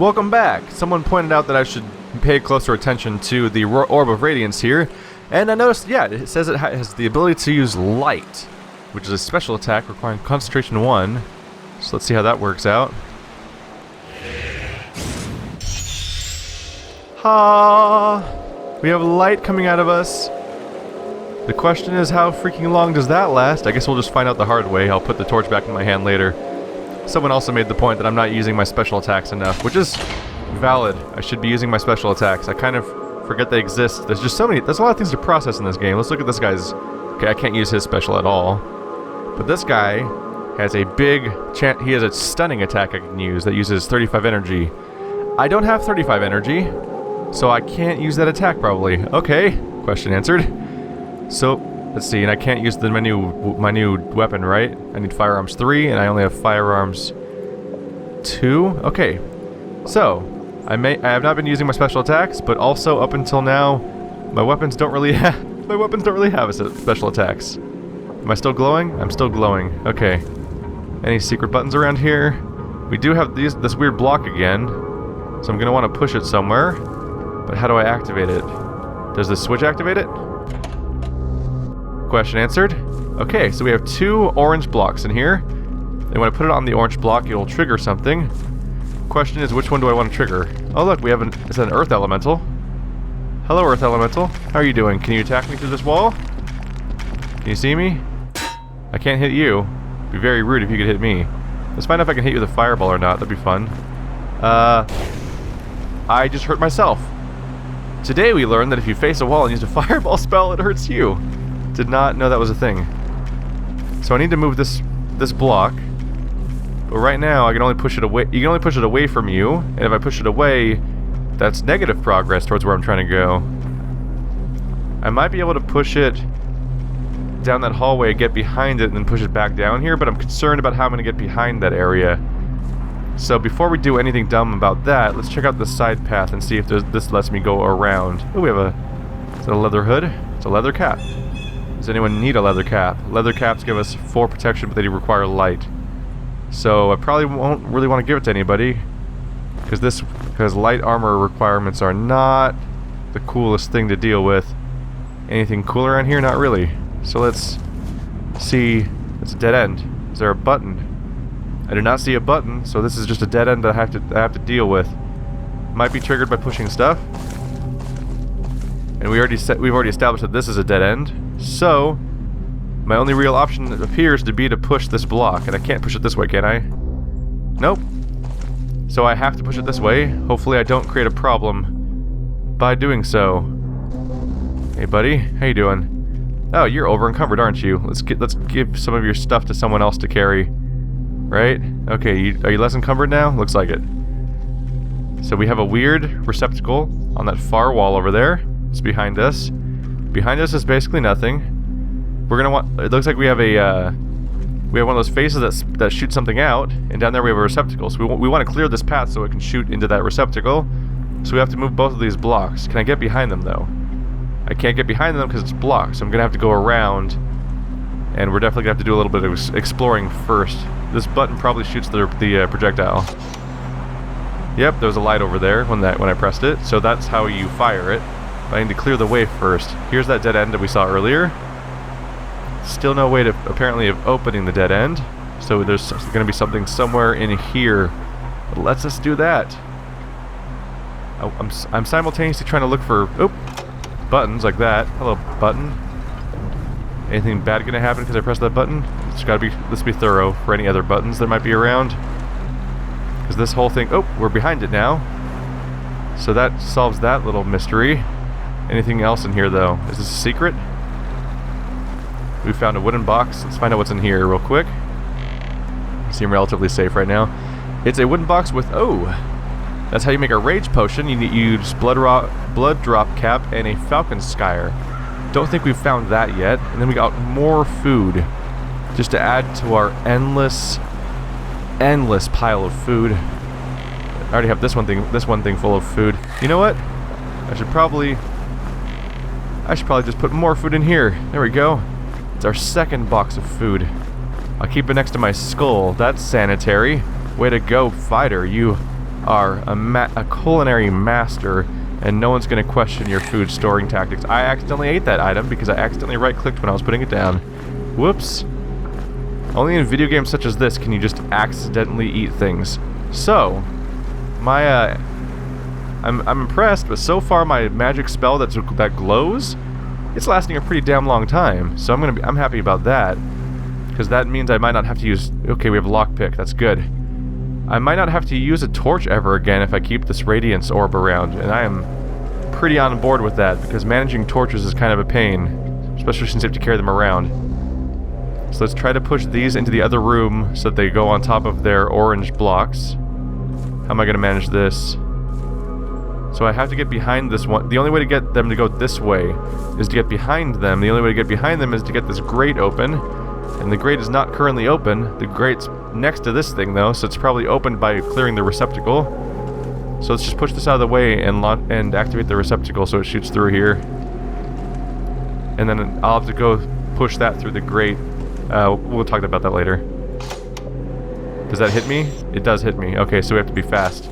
Welcome back! Someone pointed out that I should pay closer attention to the Orb of Radiance here, and I noticed, yeah, it says it has the ability to use Light, which is a special attack requiring Concentration 1. So let's see how that works out. Ha! We have light coming out of us. The question is, how freaking long does that last? I guess we'll just find out the hard way. I'll put the torch back in my hand later. Someone also made the point that I'm not using my special attacks enough, which is valid. I should be using my special attacks. I kind of forget they exist. There's just so many, there's a lot of things to process in this game. Let's look at this guy's, okay, I can't use his special at all. But this guy has a big chance, he has a stunning attack I can use that uses 35 energy. I don't have 35 energy, so I can't use that attack probably. Okay, question answered. So, let's see, and I can't use my new weapon, right? I need firearms 3, and I only have firearms 2. Okay, so I have not been using my special attacks, but also up until now, my weapons don't really have special attacks. Am I still glowing? I'm still glowing. Okay. Any secret buttons around here? We do have this weird block again, so I'm gonna want to push it somewhere. But how do I activate it? Does this switch activate it? Question answered. Okay, so we have 2 orange blocks in here. And when I put it on the orange block, it'll trigger something. Question is, which one do I want to trigger? Oh look, we have it's an earth elemental. Hello, earth elemental. How are you doing? Can you attack me through this wall? Can you see me? I can't hit you. It'd be very rude if you could hit me. Let's find out if I can hit you with a fireball or not. That'd be fun. I just hurt myself. Today we learned that if you face a wall and use a fireball spell, it hurts you. Did not know that was a thing. So I need to move this block. But right now I can only push it away. You can only push it away from you, and if I push it away, that's negative progress towards where I'm trying to go. I might be able to push it down that hallway, get behind it, and then push it back down here, but I'm concerned about how I'm going to get behind that area. So before we do anything dumb about that, let's check out the side path and see if this lets me go around. Oh, we have is it a leather hood? It's a leather cap. Does anyone need a leather cap? Leather caps give us 4 protection, but they require light. So I probably won't really want to give it to anybody, because light armor requirements are not the coolest thing to deal with. Anything cool around here? Not really. So let's see. It's a dead end. Is there a button? I do not see a button, so this is just a dead end that I have to deal with. Might be triggered by pushing stuff. And we've already established that this is a dead end. So my only real option appears to be to push this block, and I can't push it this way, can I? Nope. So I have to push it this way. Hopefully I don't create a problem by doing so. Hey buddy, how you doing? Oh, you're over encumbered, aren't you? Let's give some of your stuff to someone else to carry. Right? Okay, are you less encumbered now? Looks like it. So we have a weird receptacle on that far wall over there. It's behind us. Behind us is basically nothing. We're gonna want. It looks like we have one of those faces that shoots something out, and down there we have a receptacle. So we want to clear this path so it can shoot into that receptacle. So we have to move both of these blocks. Can I get behind them though? I can't get behind them because it's blocked. So I'm gonna have to go around, and we're definitely gonna have to do a little bit of exploring first. This button probably shoots the projectile. Yep, there was a light over there when I pressed it. So that's how you fire it. But I need to clear the way first. Here's that dead end that we saw earlier. Still no way to, apparently, of opening the dead end. So there's going to be something somewhere in here that lets us do that. I'm simultaneously trying to look for buttons like that. Hello, button. Anything bad going to happen because I pressed that button? Let's be thorough for any other buttons that might be around. Because this whole thing... Oh, we're behind it now. So that solves that little mystery. Anything else in here, though? Is this a secret? We found a wooden box. Let's find out what's in here real quick. Seem relatively safe right now. It's a wooden box with... Oh! That's how you make a rage potion. You use blood drop cap and a falcon skyer. Don't think we've found that yet. And then we got more food. Just to add to our endless pile of food. I already have this one thing full of food. You know what? I should probably just put more food in here. There we go. It's our second box of food. I'll keep it next to my skull. That's sanitary. Way to go, fighter. You are a culinary master, and no one's going to question your food storing tactics. I accidentally ate that item because I accidentally right-clicked when I was putting it down. Whoops. Only in video games such as this can you just accidentally eat things. So, my, I'm impressed, but so far my magic spell that glows, it's lasting a pretty damn long time. So I'm happy about that, because that means I might not have to use. Okay, we have a lockpick. That's good. I might not have to use a torch ever again if I keep this radiance orb around, and I am pretty on board with that because managing torches is kind of a pain, especially since you have to carry them around. So let's try to push these into the other room so that they go on top of their orange blocks. How am I going to manage this? So I have to get behind this one. The only way to get them to go this way is to get behind them. The only way to get behind them is to get this grate open. And the grate is not currently open. The grate's next to this thing though, so it's probably opened by clearing the receptacle. So let's just push this out of the way and activate the receptacle so it shoots through here. And then I'll have to go push that through the grate. We'll talk about that later. Does that hit me? It does hit me. Okay, so we have to be fast.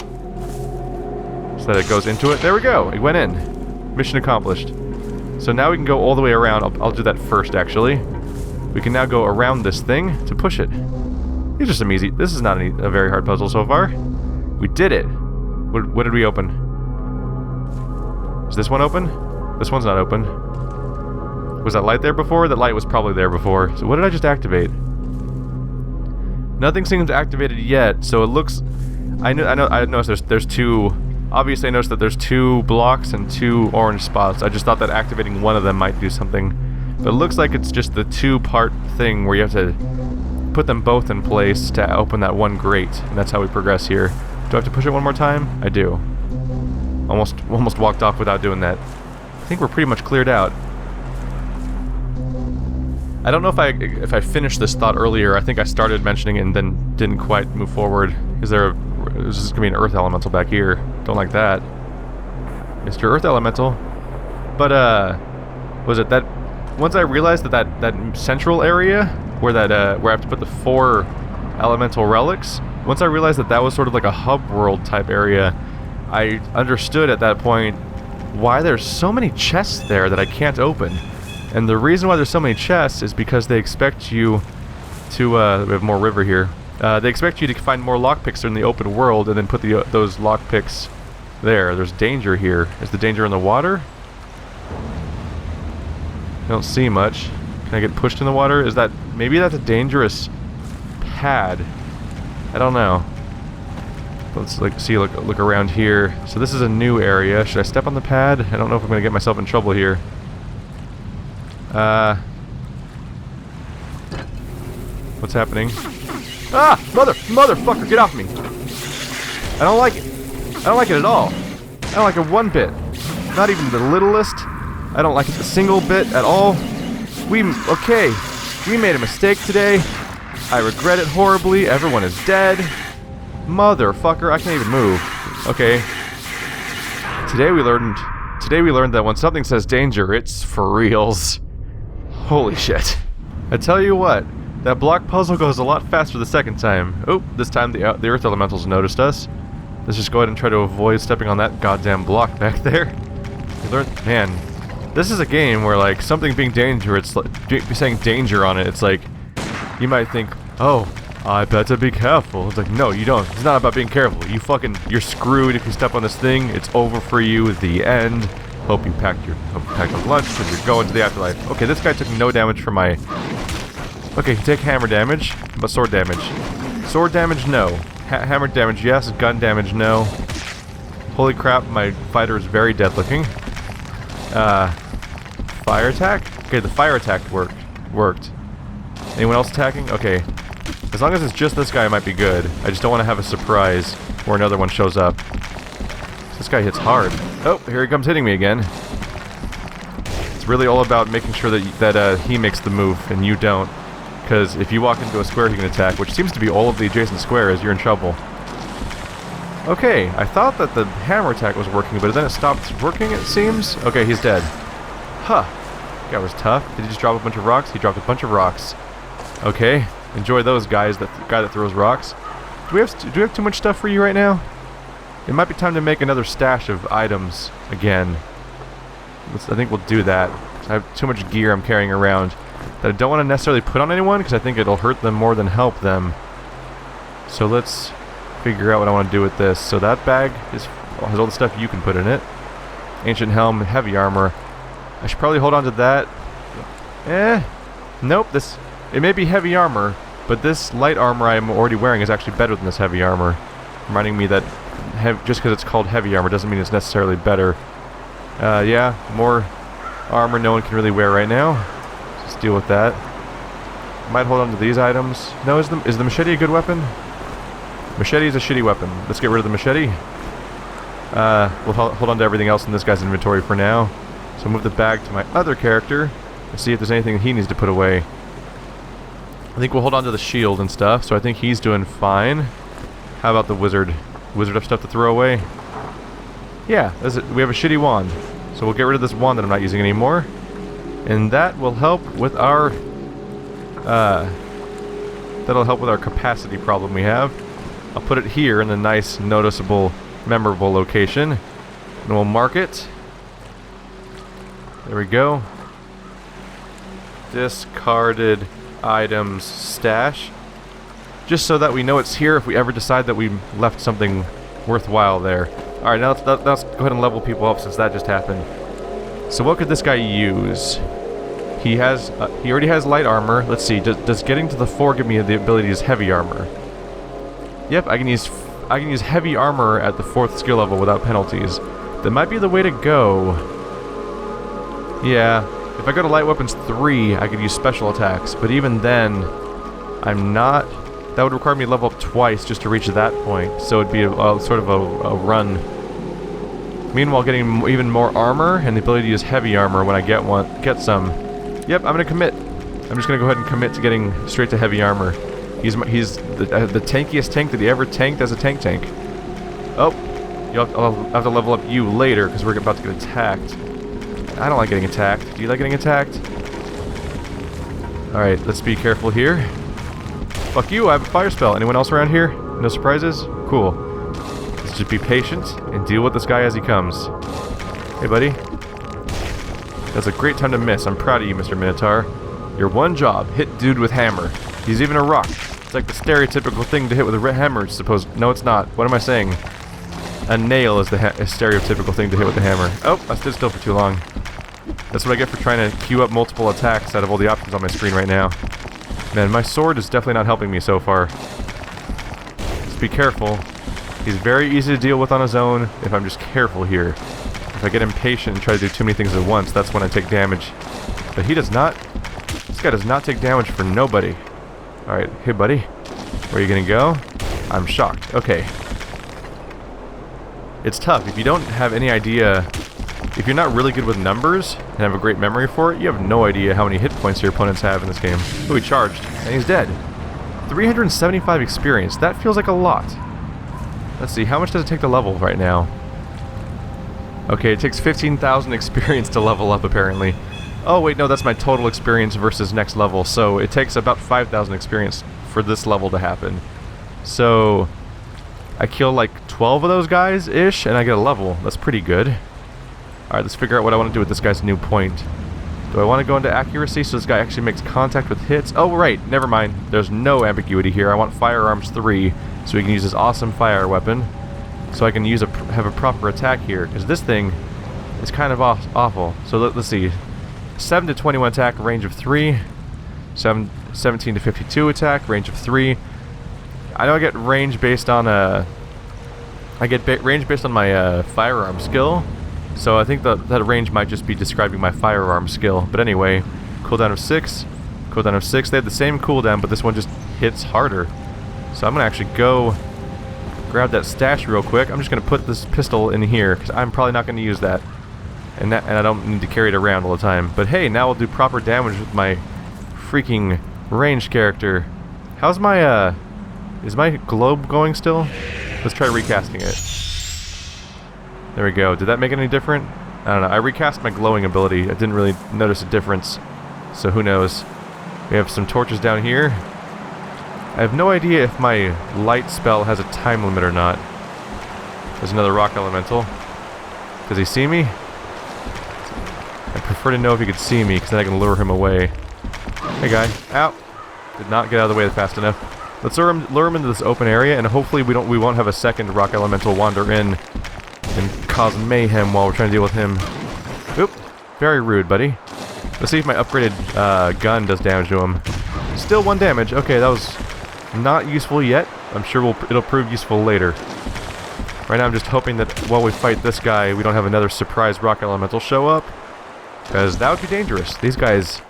So that it goes into it. There we go! It went in. Mission accomplished. So now we can go all the way around. I'll do that first, actually. We can now go around this thing to push it. These are some easy... This is not a very hard puzzle so far. We did it! What did we open? Is this one open? This one's not open. Was that light there before? That light was probably there before. So what did I just activate? Nothing seems activated yet, so it looks... I noticed there's two... Obviously I noticed that there's 2 blocks and 2 orange spots. I just thought that activating one of them might do something. But it looks like it's just the 2-part thing where you have to put them both in place to open that one grate. And that's how we progress here. Do I have to push it one more time? I do. Almost walked off without doing that. I think we're pretty much cleared out. I don't know if I finished this thought earlier. I think I started mentioning it and then didn't quite move forward. Is there There's just gonna be an earth elemental back here. Don't like that. Mr. Earth Elemental. But was it that once I realized that central area where where I have to put the 4 elemental relics, once I realized that was sort of like a hub world type area, I understood at that point why there's so many chests there that I can't open. And the reason why there's so many chests is because they expect you to, we have more river here. They expect you to find more lockpicks in the open world and then put those lockpicks there. There's danger here. Is the danger in the water? I don't see much. Can I get pushed in the water? Is that... maybe that's a dangerous pad. I don't know. Let's look around here. So this is a new area. Should I step on the pad? I don't know if I'm going to get myself in trouble here. What's happening? Ah! Motherfucker, get off me! I don't like it. I don't like it at all. I don't like it one bit. Not even the littlest. I don't like it a single bit at all. Okay. We made a mistake today. I regret it horribly. Everyone is dead. Motherfucker, I can't even move. Okay. Today we learned that when something says danger, it's for reals. Holy shit. I tell you what, that block puzzle goes a lot faster the second time. Oh, this time the Earth Elementals noticed us. Let's just go ahead and try to avoid stepping on that goddamn block back there. Man, this is a game where, like, something being danger, it's like, saying danger on it, it's like, you might think, oh, I better be careful. It's like, no, you don't. It's not about being careful. You're screwed if you step on this thing. It's over for you. The end. Hope you packed your lunch because you're going to the afterlife. Okay, this guy took no damage from my... Okay, take hammer damage, but sword damage. Sword damage, no. Hammer damage, yes. Gun damage, no. Holy crap, my fighter is very dead looking. Fire attack? Okay, the fire attack worked. Anyone else attacking? Okay. As long as it's just this guy, it might be good. I just don't want to have a surprise where another one shows up. This guy hits hard. Oh, here he comes hitting me again. It's really all about making sure that he makes the move and you don't. Because if you walk into a square he can attack, which seems to be all of the adjacent squares, you're in trouble. Okay, I thought that the hammer attack was working, but then it stopped working, it seems. Okay, he's dead. Huh. That was tough. Did he just drop a bunch of rocks? He dropped a bunch of rocks. Okay. Enjoy those guys. That guy that throws rocks. Do we have too much stuff for you right now? It might be time to make another stash of items again. I think we'll do that. I have too much gear I'm carrying around that I don't want to necessarily put on anyone because I think it'll hurt them more than help them. So let's figure out what I want to do with this. So that bag has all the stuff you can put in it. Ancient helm, heavy armor. I should probably hold on to that. Nope. It may be heavy armor, but this light armor I'm already wearing is actually better than this heavy armor. Reminding me that just because it's called heavy armor doesn't mean it's necessarily better. Yeah, more armor no one can really wear right now. Let's deal with that. Might hold on to these items. No, is the machete a good weapon? Machete is a shitty weapon. Let's get rid of the machete. We'll hold on to everything else in this guy's inventory for now. So move the bag to my other character and see if there's anything he needs to put away. I think we'll hold on to the shield and stuff, so I think he's doing fine. How about the wizard? Wizard have stuff to throw away? Yeah, we have a shitty wand. So we'll get rid of this wand that I'm not using anymore. And that will help with our... that'll help with our capacity problem we have. I'll put it here in a nice, noticeable, memorable location. And we'll mark it. There we go. Discarded items stash. Just so that we know it's here if we ever decide that we left something worthwhile there. Alright, now let's go ahead and level people up since that just happened. So what could this guy use? He already has light armor. Let's see, does getting to the 4 give me the ability to use heavy armor? Yep, I can use heavy armor at the 4th skill level without penalties. That might be the way to go. Yeah, if I go to light weapons 3, I could use special attacks, but even then, I'm not... That would require me to level up twice just to reach that point, so it'd be sort of a run. Meanwhile, getting even more armor and the ability to use heavy armor when I get some. Yep, I'm gonna commit. I'm just gonna go ahead and commit to getting straight to heavy armor. He's the tankiest tank that he ever tanked as a tank. Oh, I'll have to level up you later because we're about to get attacked. I don't like getting attacked. Do you like getting attacked? Alright, let's be careful here. Fuck you, I have a fire spell. Anyone else around here? No surprises? Cool. Let's just be patient and deal with this guy as he comes. Hey, buddy. That's a great time to miss. I'm proud of you, Mr. Minotaur. Your one job, hit dude with hammer. He's even a rock. It's like the stereotypical thing to hit with a hammer, suppose. No, it's not. What am I saying? A nail is the stereotypical thing to hit with the hammer. Oh, I stood still for too long. That's what I get for trying to queue up multiple attacks out of all the options on my screen right now. Man, my sword is definitely not helping me so far. Just be careful. He's very easy to deal with on his own if I'm just careful here. If I get impatient and try to do too many things at once, that's when I take damage. But he does not... This guy does not take damage for nobody. Alright, hey buddy. Where are you gonna go? I'm shocked. Okay. It's tough. If you don't have any idea... If you're not really good with numbers and have a great memory for it, you have no idea how many hit points your opponents have in this game. Oh, he charged. And he's dead. 375 experience. That feels like a lot. Let's see, how much does it take to level right now? Okay, it takes 15,000 experience to level up, apparently. Oh, wait, no, that's my total experience versus next level. So it takes about 5,000 experience for this level to happen. So I kill like 12 of those guys-ish, and I get a level. That's pretty good. Alright, let's figure out what I want to do with this guy's new point. Do I want to go into accuracy so this guy actually makes contact with hits? Oh, right, never mind. There's no ambiguity here. I want firearms 3, so he can use his awesome fire weapon. So I can have a proper attack here, because this thing is kind of awful. So let's see. 7 to 21 attack, range of 3. 17 to 52 attack, range of 3. I know I get range based on range based on my firearm skill. So I think that range might just be describing my firearm skill. But anyway, cooldown of 6. Cooldown of 6. They have the same cooldown, but this one just hits harder. So I'm going to actually go grab that stash real quick. I'm just going to put this pistol in here, because I'm probably not going to use that. And I don't need to carry it around all the time. But hey, now we'll do proper damage with my freaking ranged character. How's my, is my globe going still? Let's try recasting it. There we go. Did that make it any different? I don't know. I recast my glowing ability. I didn't really notice a difference. So who knows. We have some torches down here. I have no idea if my light spell has a time limit or not. There's another rock elemental. Does he see me? I prefer to know if he could see me, because then I can lure him away. Hey guy, ow! Did not get out of the way fast enough. Let's lure him into this open area, and hopefully we won't have a second rock elemental wander in and cause mayhem while we're trying to deal with him. Oop! Very rude, buddy. Let's see if my upgraded gun does damage to him. Still 1 damage. Okay, that was not useful yet. I'm sure it'll prove useful later. Right now I'm just hoping that while we fight this guy, we don't have another surprise rock elemental show up. Because that would be dangerous. These guys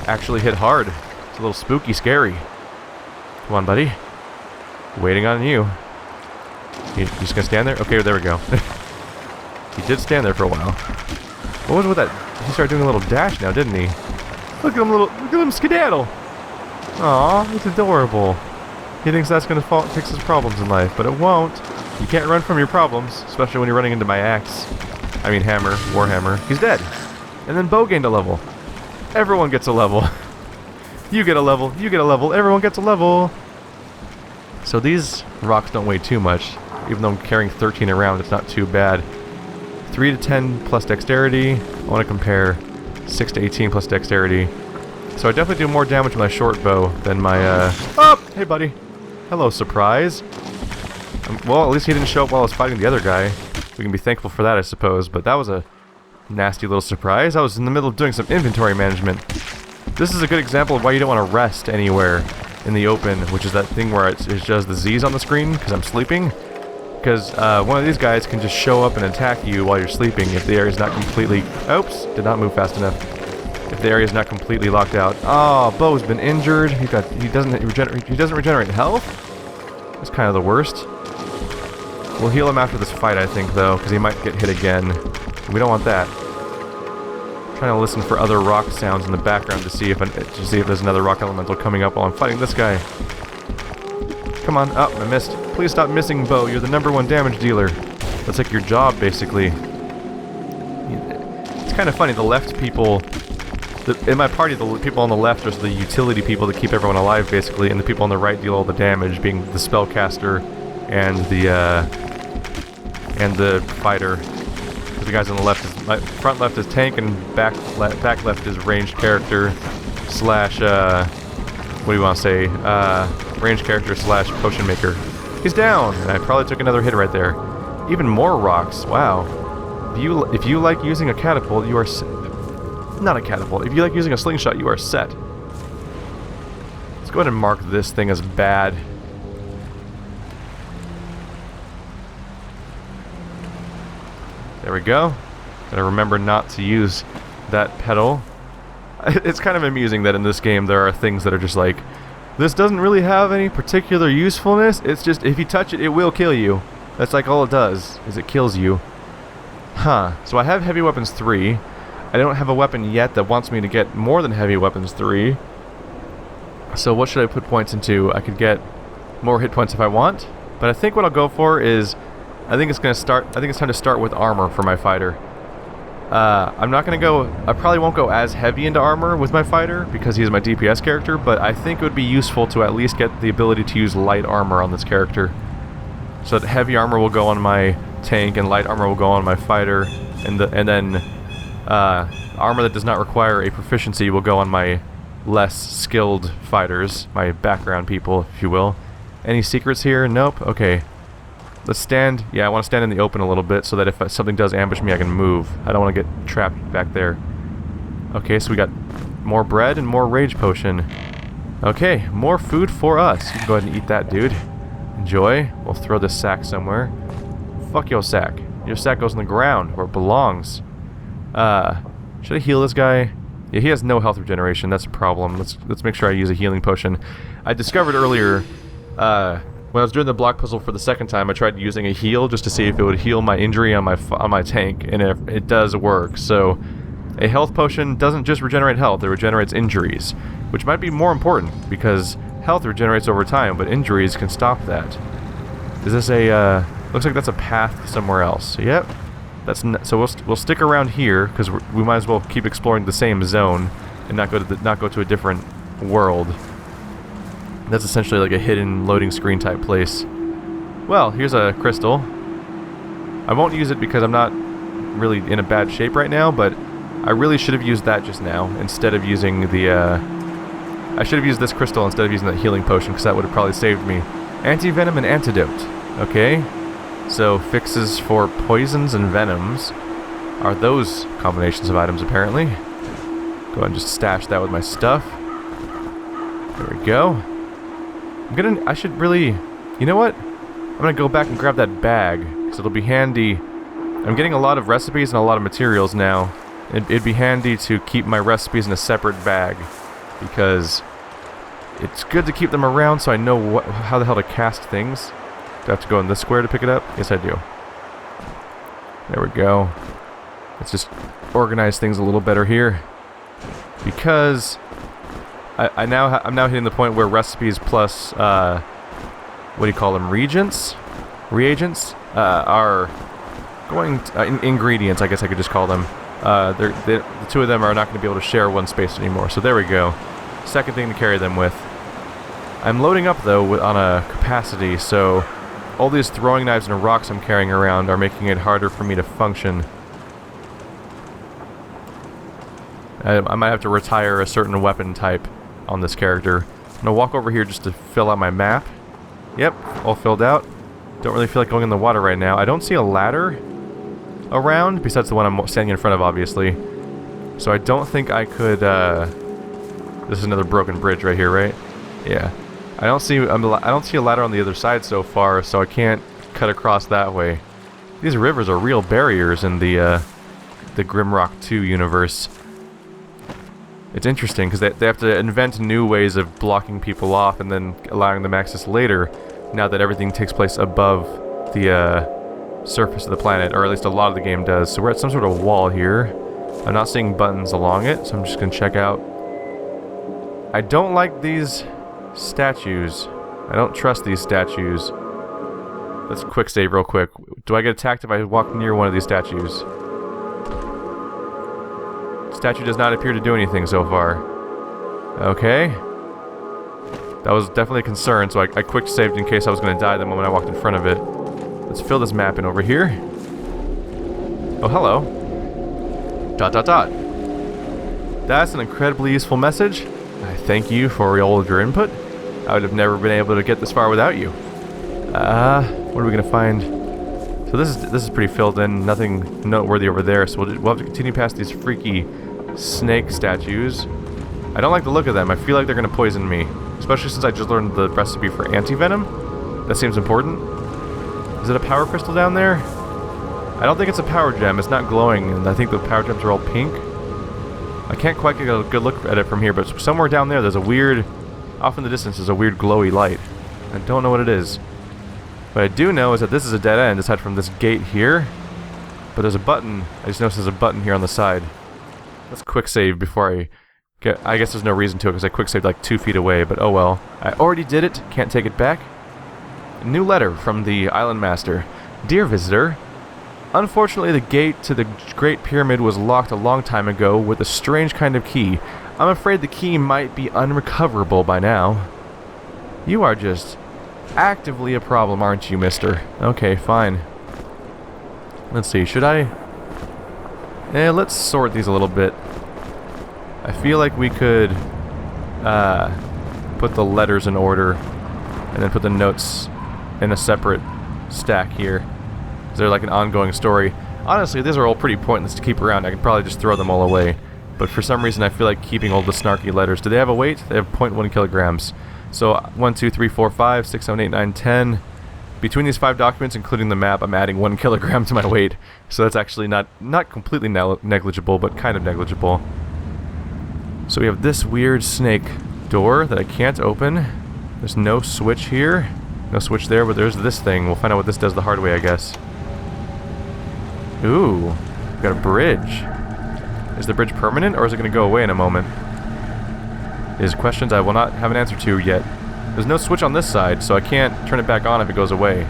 actually hit hard. It's a little spooky, scary. Come on, buddy. Waiting on you. You just gonna stand there? Okay, there we go. He did stand there for a while. What was with that? He started doing a little dash now, didn't he? Look at him skedaddle! Aw, it's adorable. He thinks that's gonna fix his problems in life, but it won't. You can't run from your problems, especially when you're running into my axe. I mean hammer, warhammer. He's dead. And then Bo gained a level. Everyone gets a level. You get a level, you get a level, everyone gets a level. So these rocks don't weigh too much. Even though I'm carrying 13 around, it's not too bad. 3 to 10 plus dexterity. I want to compare 6 to 18 plus dexterity. So I definitely do more damage with my short bow than my, Oh! Hey, buddy. Hello, surprise. Well, at least he didn't show up while I was fighting the other guy. We can be thankful for that, I suppose. But that was a nasty little surprise. I was in the middle of doing some inventory management. This is a good example of why you don't want to rest anywhere in the open, which is that thing where it's just the Z's on the screen because I'm sleeping. Because one of these guys can just show up and attack you while you're sleeping if the area's not completely... Oops, did not move fast enough. If the area's not completely locked out. Oh, Bo's been injured. He doesn't regenerate health. That's kind of the worst. We'll heal him after this fight, I think, though, because he might get hit again. We don't want that. Trying to listen for other rock sounds in the background to see if there's another rock elemental coming up while I'm fighting this guy. Come on. Oh, I missed. Please stop missing, Bo. You're the #1 damage dealer. That's like your job, basically. It's kind of funny. The left people... in my party, the people on the left are the utility people that keep everyone alive, basically, and the people on the right deal all the damage, being the spellcaster and the fighter. The guys on the left front left is tank, and back left is ranged character slash what do you want to say? Ranged character slash potion maker. He's down, and I probably took another hit right there. Even more rocks. Wow. If you like using a catapult, you are not a catapult. If you like using a slingshot, you are set. Let's go ahead and mark this thing as bad. There we go. Gotta remember not to use that pedal. It's kind of amusing that in this game there are things that are just like, this doesn't really have any particular usefulness. It's just, if you touch it, it will kill you. That's like all it does, is it kills you. Huh. So I have heavy weapons 3. I don't have a weapon yet that wants me to get more than heavy weapons 3. So what should I put points into? I could get more hit points if I want. But I think what I'll go for is... I think it's time to start with armor for my fighter. I'm not gonna go... I probably won't go as heavy into armor with my fighter because he's my DPS character, but I think it would be useful to at least get the ability to use light armor on this character. So that heavy armor will go on my tank and light armor will go on my fighter, and then armor that does not require a proficiency will go on my less skilled fighters, my background people, if you will. Any secrets here? Nope. Okay. Let's stand. Yeah, I want to stand in the open a little bit so that if something does ambush me, I can move. I don't want to get trapped back there. Okay, so we got more bread and more rage potion. Okay, more food for us. You can go ahead and eat that, dude. Enjoy. We'll throw this sack somewhere. Fuck your sack. Your sack goes on the ground where it belongs. Should I heal this guy? Yeah, he has no health regeneration. That's a problem. Let's make sure I use a healing potion. I discovered earlier, when I was doing the block puzzle for the second time, I tried using a heal just to see if it would heal my injury on my tank, and it does work. So, a health potion doesn't just regenerate health; it regenerates injuries, which might be more important because health regenerates over time, but injuries can stop that. Is this a? Looks like that's a path somewhere else. Yep. So we'll stick around here because we might as well keep exploring the same zone and not go to a different world. That's essentially like a hidden loading screen type place. Well, here's a crystal. I won't use it because I'm not really in a bad shape right now, but I really should have used that just now instead of using the, I should have used this crystal instead of using that healing potion, because that would have probably saved me. Anti-venom and antidote. Okay. So, fixes for poisons and venoms are those combinations of items, apparently. Go ahead and just stash that with my stuff. There we go. I should really, you know what? I'm gonna go back and grab that bag, because it'll be handy. I'm getting a lot of recipes and a lot of materials now. It'd be handy to keep my recipes in a separate bag, because it's good to keep them around so I know how the hell to cast things. Do I have to go in this square to pick it up? Yes, I do. There we go. Let's just organize things a little better here, because I'm now hitting the point where recipes plus what do you call them? Reagents are going ingredients. I guess I could just call them. The two of them are not going to be able to share one space anymore. So there we go. Second thing to carry them with. I'm loading up though on a capacity, so all these throwing knives and rocks I'm carrying around are making it harder for me to function. I might have to retire a certain weapon type on this character. I'm going to walk over here just to fill out my map. Yep, all filled out. Don't really feel like going in the water right now. I don't see a ladder around, besides the one I'm standing in front of, obviously. So I don't think I could, this is another broken bridge right here, right? Yeah. I don't see a ladder on the other side so far, so I can't cut across that way. These rivers are real barriers in the Grimrock 2 universe. It's interesting, because they have to invent new ways of blocking people off and then allowing them access later, now that everything takes place above the surface of the planet, or at least a lot of the game does. So we're at some sort of wall here. I'm not seeing buttons along it, so I'm just going to check out. I don't like these statues. I don't trust these statues. Let's quick save real quick. Do I get attacked if I walk near one of these statues? Statue does not appear to do anything so far. Okay. That was definitely a concern, so I quick saved in case I was going to die the moment I walked in front of it. Let's fill this map in over here. Oh, hello. ... That's an incredibly useful message. I thank you for all of your input. I would have never been able to get this far without you. What are we going to find? So this is pretty filled in. Nothing noteworthy over there, so we'll have to continue past these freaky snake statues. I don't like the look of them. I feel like they're going to poison me. Especially since I just learned the recipe for anti-venom. That seems important. Is it a power crystal down there? I don't think it's a power gem. It's not glowing, and I think the power gems are all pink. I can't quite get a good look at it from here, but somewhere down there there's a weird... Off in the distance is a weird glowy light. I don't know what it is. What I do know is that this is a dead end, aside from this gate here. But there's a button. I just noticed there's a button here on the side. Let's quick save before I get... I guess there's no reason to, because I quick saved like 2 feet away, but oh well. I already did it. Can't take it back. A new letter from the Island Master. Dear visitor, unfortunately the gate to the Great Pyramid was locked a long time ago with a strange kind of key. I'm afraid the key might be unrecoverable by now. You are just actively a problem, aren't you, mister? Okay, fine. Let's see, should I... let's sort these a little bit. I feel like we could put the letters in order and then put the notes in a separate stack here. Is there like an ongoing story? Honestly, these are all pretty pointless to keep around. I could probably just throw them all away. But for some reason I feel like keeping all the snarky letters. Do they have a weight? They have 0.1 kilograms. So 1, 2, 3, 4, 5, 6, 7, 8, 9, 10. Between these 5 documents, including the map, I'm adding 1 kilogram to my weight. So that's actually not completely negligible, but kind of negligible. So we have this weird snake door that I can't open. There's no switch here. No switch there, but there's this thing. We'll find out what this does the hard way, I guess. Ooh, we've got a bridge. Is the bridge permanent, or is it going to go away in a moment? These questions I will not have an answer to yet. There's no switch on this side, so I can't turn it back on if it goes away.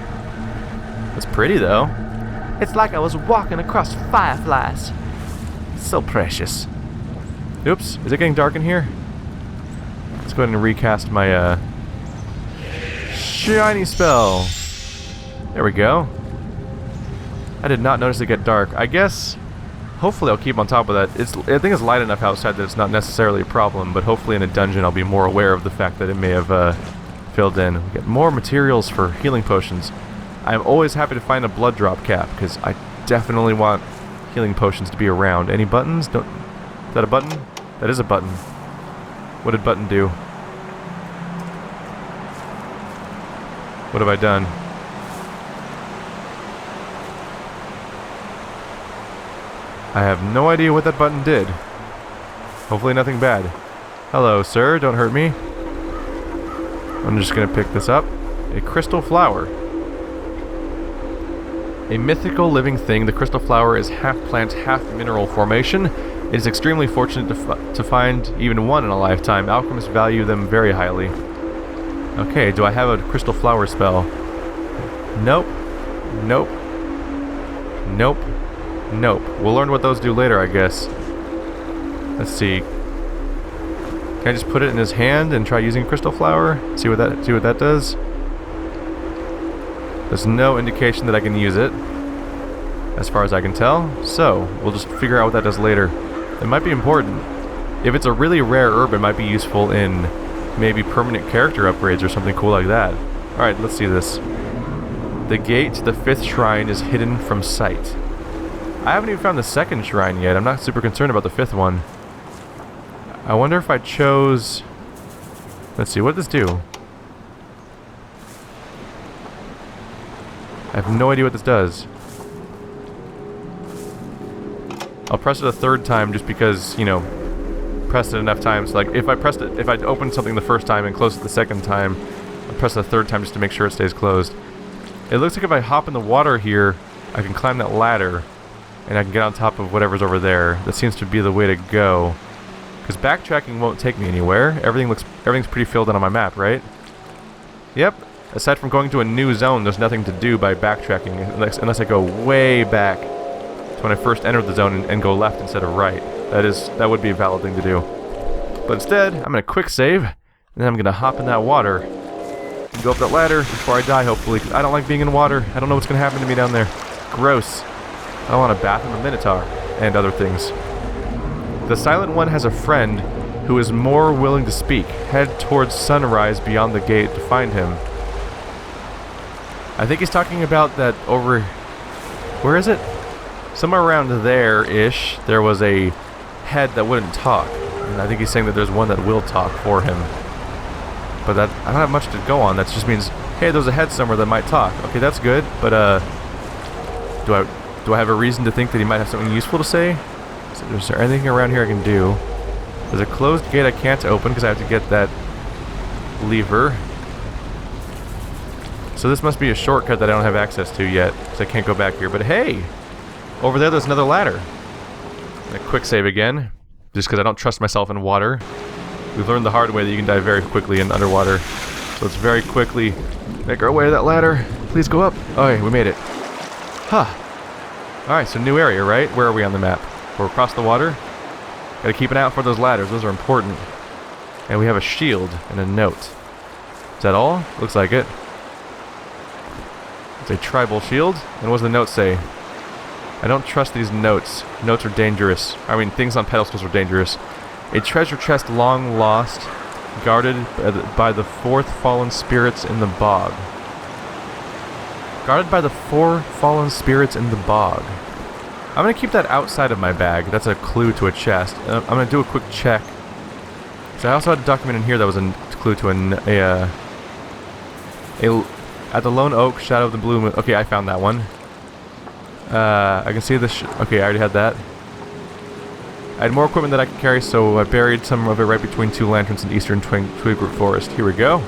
That's pretty, though. It's like I was walking across fireflies. So precious. Oops, is it getting dark in here? Let's go ahead and recast my, shiny spell. There we go. I did not notice it get dark. I guess, hopefully I'll keep on top of that. I think it's light enough outside that it's not necessarily a problem, but hopefully in a dungeon I'll be more aware of the fact that it may have filled in. We get more materials for healing potions. I'm always happy to find a blood drop cap, because I definitely want healing potions to be around. Any buttons? Is that a button? That is a button. What did button do? What have I done? I have no idea what that button did. Hopefully nothing bad. Hello, sir. Don't hurt me. I'm just gonna pick this up. A crystal flower. A mythical living thing, the crystal flower is half plant, half mineral formation. It is extremely fortunate to find even one in a lifetime. Alchemists value them very highly. Okay, do I have a crystal flower spell? Nope. Nope. Nope. Nope. We'll learn what those do later, I guess. Let's see. Can I just put it in his hand and try using crystal flower? See what that does? There's no indication that I can use it, as far as I can tell. So we'll just figure out what that does later. It might be important. If it's a really rare herb, it might be useful in maybe permanent character upgrades or something cool like that. Alright, let's see this. The gate to the 5th shrine is hidden from sight. I haven't even found the 2nd shrine yet. I'm not super concerned about the 5th one. I wonder if I chose... Let's see, what does this do? I have no idea what this does. I'll press it a 3rd time just because, you know, pressed it enough times. Like, if I opened something the 1st time and closed it the 2nd time, I'll press it a 3rd time just to make sure it stays closed. It looks like if I hop in the water here, I can climb that ladder, and I can get on top of whatever's over there. That seems to be the way to go. Because backtracking won't take me anywhere. Everything's pretty filled in on my map, right? Yep. Aside from going to a new zone, there's nothing to do by backtracking, unless I go way back to when I first entered the zone and go left instead of right. That would be a valid thing to do. But instead, I'm going to quick save, and then I'm going to hop in that water and go up that ladder before I die, hopefully. I don't like being in water. I don't know what's going to happen to me down there. Gross. I don't want a bath in the Minotaur, and other things. The Silent One has a friend who is more willing to speak. Head towards sunrise beyond the gate to find him. I think he's talking about that over... Where is it? Somewhere around there-ish, there was a head that wouldn't talk. And I think he's saying that there's one that will talk for him. But that I don't have much to go on. That just means, hey, there's a head somewhere that might talk. Okay, that's good, but do I have a reason to think that he might have something useful to say? Is there anything around here I can do? There's a closed gate I can't open because I have to get that lever. So this must be a shortcut that I don't have access to yet, so I can't go back here. But hey! Over there's another ladder. A quick save again, just because I don't trust myself in water. We've learned the hard way that you can die very quickly in underwater. So let's very quickly make our way to that ladder. Please go up. Okay, we made it. Huh. Alright, so new area, right? Where are we on the map? We're across the water. Gotta keep an eye out for those ladders, those are important. And we have a shield and a note. Is that all? Looks like it. It's a tribal shield. And what does the note say? I don't trust these notes. Notes are dangerous. I mean, things on pedestals are dangerous. A treasure chest long lost, guarded by the 4th fallen spirits in the bog. Guarded by the 4 fallen spirits in the bog. I'm going to keep that outside of my bag. That's a clue to a chest. I'm going to do a quick check. So I also had a document in here that was a clue to at the Lone Oak, Shadow of the Blue Moon. Okay, I found that one. I can see this. Okay, I already had that. I had more equipment that I could carry, so I buried some of it right between 2 lanterns in eastern twig root forest. Here we go.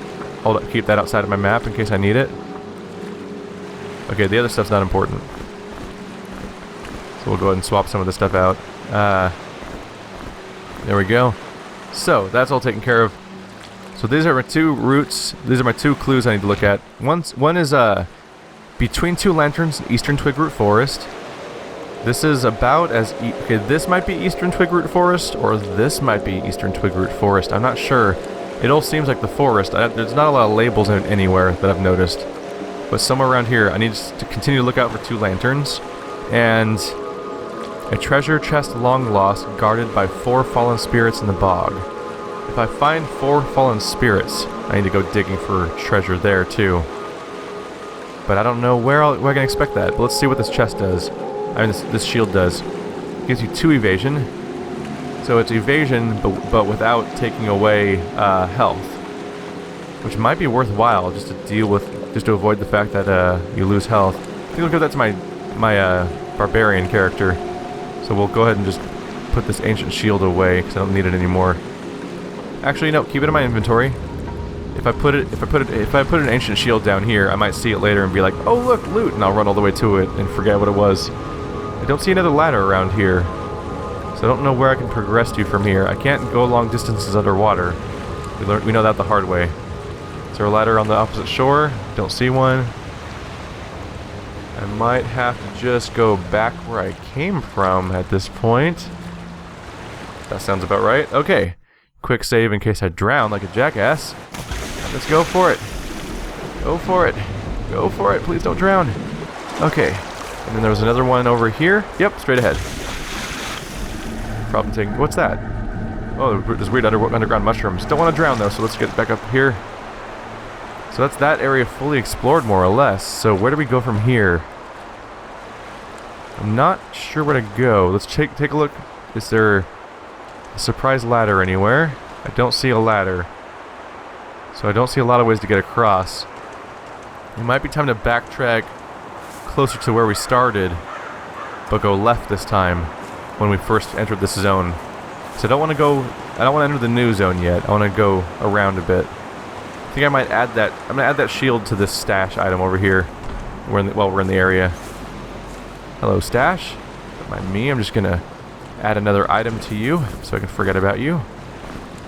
Hold up, keep that outside of my map in case I need it. Okay, the other stuff's not important. So we'll go ahead and swap some of this stuff out. There we go. So, that's all taken care of. So these are my 2 routes. These are my 2 clues I need to look at. One is between 2 lanterns in eastern twig root forest. This is about as... okay, this might be eastern twig root forest, or this might be eastern twig root forest. I'm not sure. It all seems like the forest. There's not a lot of labels in it anywhere that I've noticed. But somewhere around here, I need to continue to look out for 2 lanterns. And a treasure chest long lost, guarded by 4 fallen spirits in the bog. If I find 4 fallen spirits, I need to go digging for treasure there too. But I don't know where I can expect that. But let's see what this chest does. I mean, this shield does. It gives you 2 evasion. So it's evasion, but without taking away health. Which might be worthwhile just to avoid the fact that you lose health. I think I'll give that to my barbarian character. So we'll go ahead and just put this ancient shield away because I don't need it anymore. Actually, no, keep it in my inventory. If I put an ancient shield down here, I might see it later and be like, "Oh look, loot!" and I'll run all the way to it and forget what it was. I don't see another ladder around here, so I don't know where I can progress to from here. I can't go long distances underwater. We know that the hard way. Is there a ladder on the opposite shore? Don't see one. I might have to just go back where I came from at this point. That sounds about right. Okay. Quick save in case I drown like a jackass. Let's go for it. Go for it. Go for it. Please don't drown. Okay. And then there was another one over here. Yep, straight ahead. Problem taking... What's that? Oh, there's weird underground mushrooms. Don't want to drown though, so let's get back up here. So that's that area fully explored more or less. So where do we go from here? I'm not sure where to go. Let's take a look. Is there a surprise ladder anywhere? I don't see a ladder. So I don't see a lot of ways to get across. It might be time to backtrack closer to where we started, but go left this time when we first entered this zone. So I don't want to enter the new zone yet. I want to go around a bit. I think I might add that. I'm gonna add that shield to this stash item over here. While we're in the area. Hello, stash. Don't mind me. I'm just gonna add another item to you so I can forget about you.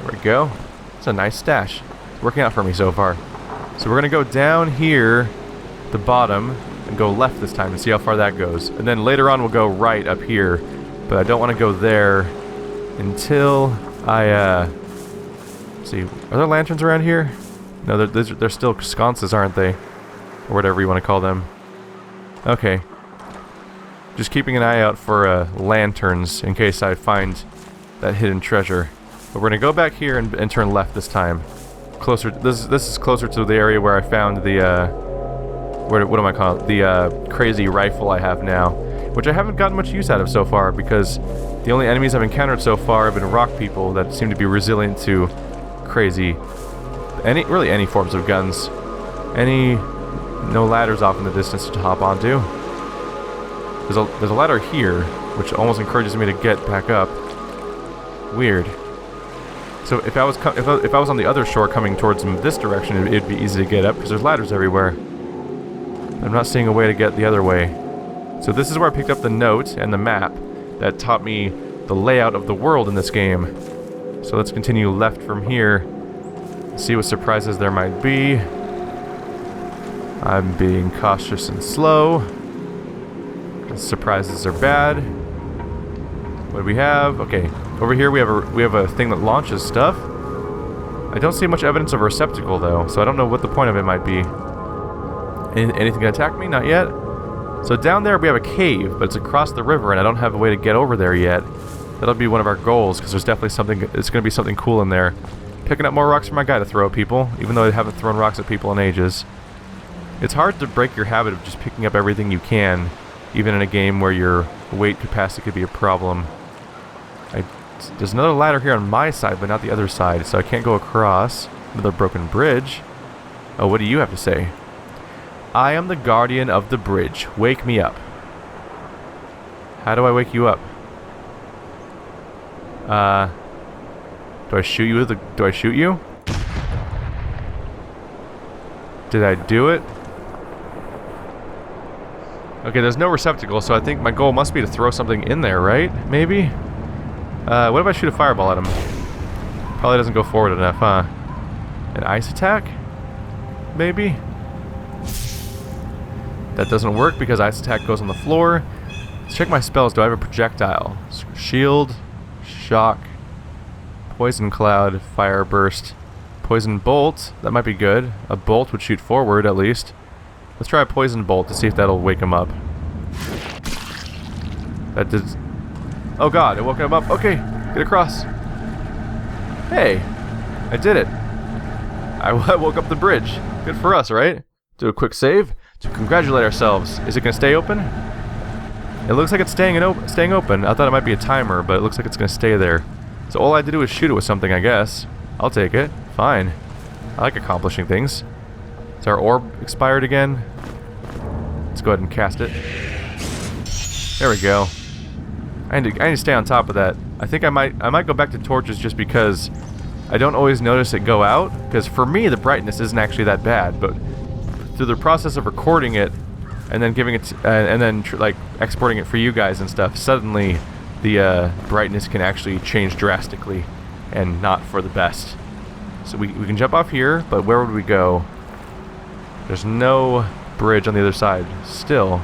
There we go. It's a nice stash. It's working out for me so far. So we're gonna go down here, the bottom, and go left this time and see how far that goes. And then later on we'll go right up here, but I don't want to go there until I let's see. Are there lanterns around here? No, they're still sconces, aren't they? Or whatever you want to call them. Okay. Just keeping an eye out for lanterns in case I find that hidden treasure. But we're gonna go back here and turn left this time. Closer. This is closer to the area where I found the what am I calling it? The crazy rifle I have now, which I haven't gotten much use out of so far because the only enemies I've encountered so far have been rock people that seem to be resilient to crazy. Really any forms of guns. No ladders off in the distance to hop onto. There's a ladder here, which almost encourages me to get back up. Weird. So if I was on the other shore coming towards this direction, it'd be easy to get up because there's ladders everywhere. I'm not seeing a way to get the other way. So this is where I picked up the note and the map that taught me the layout of the world in this game. So let's continue left from here. See what surprises there might be. I'm being cautious and slow. Surprises are bad. What do we have? Okay, over here we have a thing that launches stuff. I don't see much evidence of a receptacle though, so I don't know what the point of it might be. Anything gonna attack me? Not yet. So down there we have a cave, but it's across the river, and I don't have a way to get over there yet. That'll be one of our goals because there's definitely something. It's gonna be something cool in there. Picking up more rocks for my guy to throw at people, even though I haven't thrown rocks at people in ages. It's hard to break your habit of just picking up everything you can, even in a game where your weight capacity could be a problem. There's another ladder here on my side, but not the other side, so I can't go across. Another broken bridge. Oh, what do you have to say? I am the guardian of the bridge. Wake me up. How do I wake you up? Do I shoot you with the... Do I shoot you? Did I do it? Okay, there's no receptacle, so I think my goal must be to throw something in there, right? Maybe? What if I shoot a fireball at him? Probably doesn't go forward enough, huh? An ice attack? Maybe? That doesn't work because ice attack goes on the floor. Let's check my spells. Do I have a projectile? Shield, shock, poison cloud, fire burst, poison bolt. That might be good. A bolt would shoot forward at least. Let's try a poison bolt to see if that'll wake him up. That did... Oh god, it woke him up. Okay, get across. Hey, I did it. I woke up the bridge. Good for us, right? Do a quick save to congratulate ourselves. Is it going to stay open? It looks like it's staying open. I thought it might be a timer, but it looks like it's going to stay there. So all I had to do is shoot it with something, I guess. I'll take it. Fine. I like accomplishing things. Is our orb expired again? Let's go ahead and cast it. There we go. I need to stay on top of that. I think I might go back to torches just because I don't always notice it go out. Because for me, the brightness isn't actually that bad, but through the process of recording it and then giving it like exporting it for you guys and stuff, suddenly the brightness can actually change drastically and not for the best. So we can jump off here, but where would we go? There's no bridge on the other side. Still,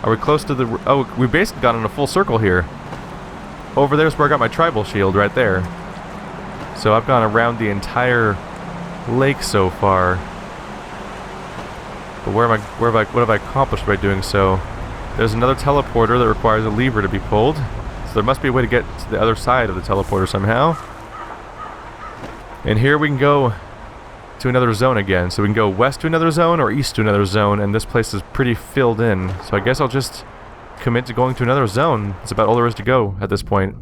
are we close to the... Oh, we basically got in a full circle here. Over there's where I got my tribal shield, right there. So I've gone around the entire lake so far. But what have I accomplished by doing so? There's another teleporter that requires a lever to be pulled. So there must be a way to get to the other side of the teleporter somehow. And here we can go to another zone again. So we can go west to another zone or east to another zone, and this place is pretty filled in. So I guess I'll just commit to going to another zone. That's about all there is to go at this point.